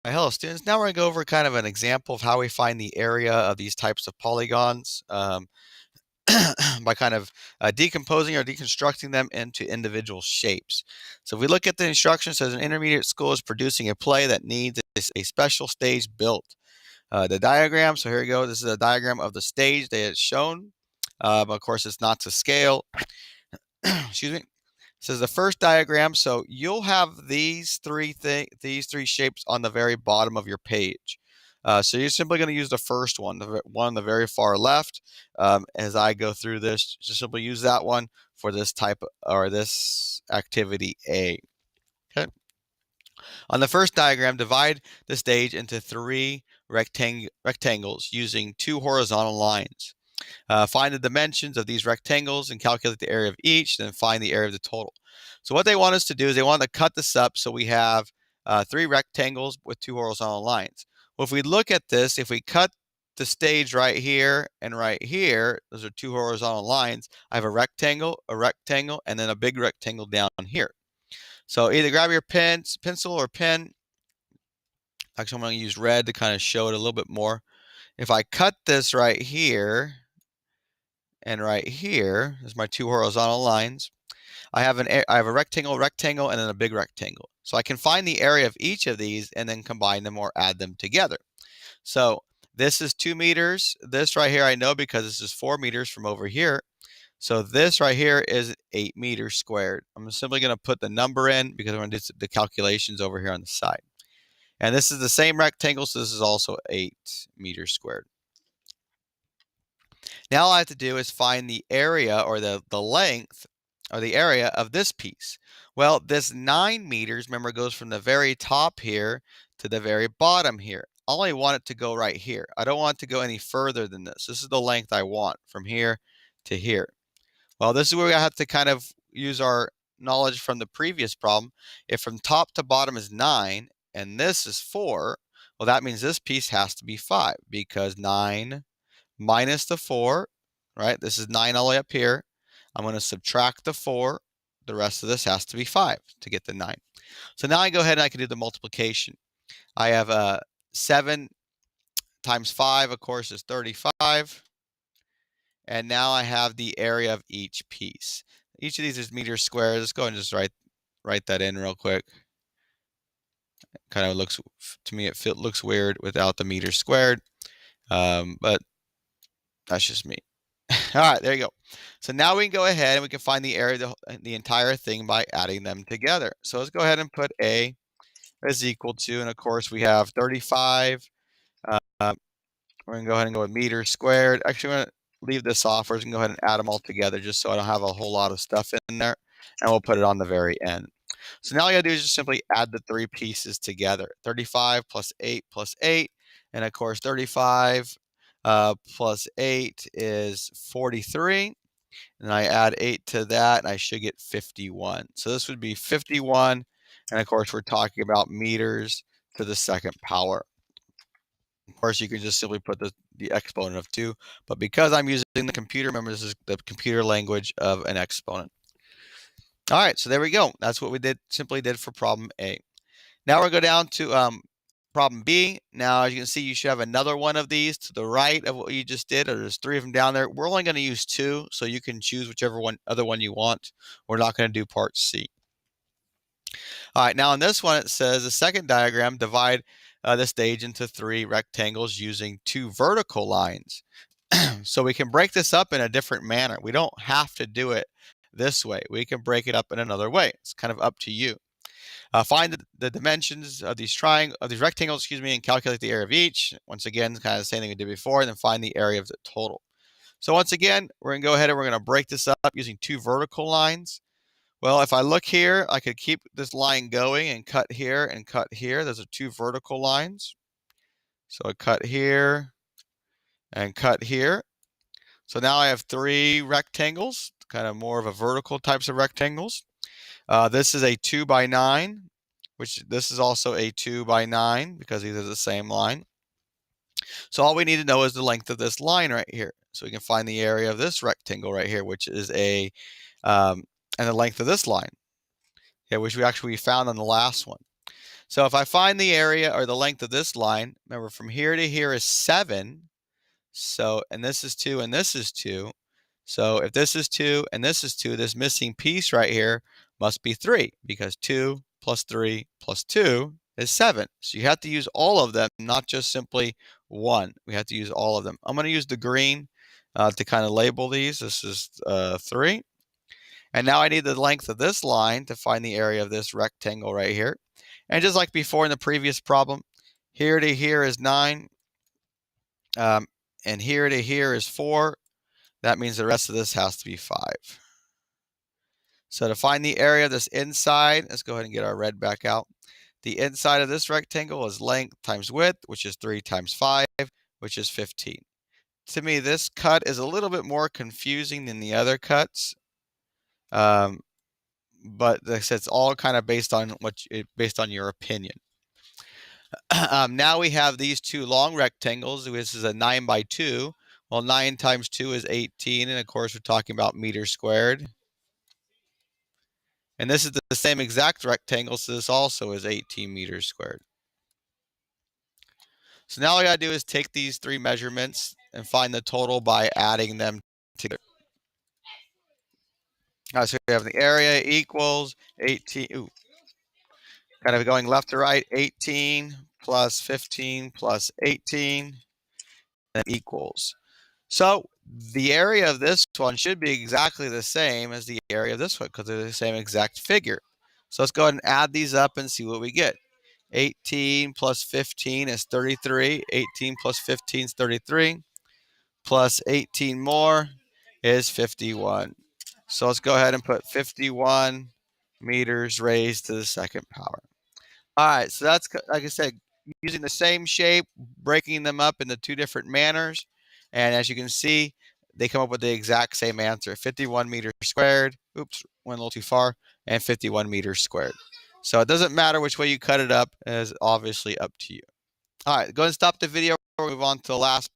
Hello students, now we're going to go over kind of an example of how we find the area of these types of polygons by kind of decomposing or deconstructing them into individual shapes. So if we look at the instructions, it says an intermediate school is producing a play that needs a special stage built. The diagram, so here we go, this is a diagram of the stage that is shown. Of course, it's not to scale. Excuse me. This is the first diagram, so you'll have these three shapes on the very bottom of your page. So you're simply going to use the first one, the one on the very far left. As I go through this, just simply use that one for this type or this activity A. Okay. On the first diagram, divide the stage into three rectangles using two horizontal lines. Find the dimensions of these rectangles and calculate the area of each, then find the area of the total. So what they want us to do is they want to cut this up so we have three rectangles with two horizontal lines. Well, if we look at this, if we cut the stage right here, those are two horizontal lines. I have a rectangle, and then a big rectangle down here. So either grab your pencil or pen. Actually, I'm going to use red to kind of show it a little bit more. If I cut this right here, and right here is my two horizontal lines. I have a rectangle, and then a big rectangle. So I can find the area of each of these and then combine them or add them together. So this is 2 meters. This right here I know because this is 4 meters from over here. So this right here is 8 meters squared. I'm simply going to put the number in because I'm going to do the calculations over here on the side. And this is the same rectangle, so this is also 8 meters squared. Now all I have to do is find the area or the length or the area of this piece. Well, this 9 meters, remember, goes from the very top here to the very bottom here. I only want it to go right here. I don't want it to go any further than this. This is the length I want from here to here. Well, this is where we have to kind of use our knowledge from the previous problem. If from top to bottom is 9 and this is 4, well, that means this piece has to be 5 because 9 minus the 4, right? This is 9 all the way up here. I'm going to subtract the 4. The rest of this has to be 5 to get the 9. So now I go ahead and I can do the multiplication. I have 7 times 5, of course, is 35. And now I have the area of each piece. Each of these is meters squared. Let's go and just write that in real quick. Kind of looks, to me, it looks weird without the meters squared. But that's just me. All right, there you go. So now we can go ahead and we can find the area of the entire thing by adding them together. So let's go ahead and put A is equal to, and of course we have 35. We're going to go ahead and go with meters squared. Actually, I'm going to leave this off. We're just going to go ahead and add them all together just so I don't have a whole lot of stuff in there. And we'll put it on the very end. So now all you got to do is just simply add the three pieces together. 35 plus 8 plus 8. And of course, 35 plus 8 is 43. And I add 8 to that, and I should get 51. So this would be 51. And of course, we're talking about meters to the second power. Of course, you can just simply put the exponent of 2. But because I'm using the computer, remember, this is the computer language of an exponent. All right, so there we go. That's what we simply did for problem A. Now we'll go down to problem B. Now, as you can see, you should have another one of these to the right of what you just did, or there's 3 of them down there. We're only going to use 2, so you can choose whichever other one you want. We're not going to do part C. All right, now in this one, it says the second diagram, divide the stage into 3 rectangles using 2 vertical lines. So we can break this up in a different manner. We don't have to do it this way. We can break it up in another way. It's kind of up to you. Find the dimensions of these rectangles, and calculate the area of each. Once again, kind of the same thing we did before, and then find the area of the total. So once again, we're going to go ahead and we're going to break this up using 2 vertical lines. Well, if I look here, I could keep this line going and cut here and cut here. Those are 2 vertical lines. So I cut here and cut here. So now I have 3 rectangles, kind of more of a vertical types of rectangles. This is a 2 by 9, which this is also a 2 by 9 because these are the same line. So all we need to know is the length of this line right here. So we can find the area of this rectangle right here, which is and the length of this line, which we actually found on the last one. So if I find the area or the length of this line, remember from here to here is 7. So, and this is 2 and this is 2. So if this is 2 and this is 2, this missing piece right here must be 3 because 2 plus 3 plus 2 is 7. So you have to use all of them, not just simply one. We have to use all of them. I'm going to use the green to kind of label these. This is 3. And now I need the length of this line to find the area of this rectangle right here. And just like before in the previous problem, here to here is 9. And here to here is 4. That means the rest of this has to be 5. So to find the area of this inside, let's go ahead and get our red back out. The inside of this rectangle is length times width, which is 3 times 5, which is 15. To me, this cut is a little bit more confusing than the other cuts. But like I said, it's all kind of based on your opinion. Now we have these two long rectangles. This is a 9 by 2. Well, 9 times 2 is 18, and of course we're talking about meters squared. And this is the same exact rectangle, so this also is 18 meters squared. So now all I gotta do is take these 3 measurements and find the total by adding them together. So we have the area equals 18. Kind of going left to right, 18 plus 15 plus 18 and equals. So the area of this one should be exactly the same as the area of this one because they're the same exact figure. So let's go ahead and add these up and see what we get. 18 plus 15 is 33. 18 plus 15 is 33. Plus 18 more is 51. So let's go ahead and put 51 meters raised to the second power. All right, so that's, like I said, using the same shape, breaking them up into 2 different manners. And as you can see, they come up with the exact same answer, 51 meters squared. Oops, went a little too far. And 51 meters squared. So it doesn't matter which way you cut it up, it's obviously up to you. All right, go ahead and stop the video. We'll move on to the last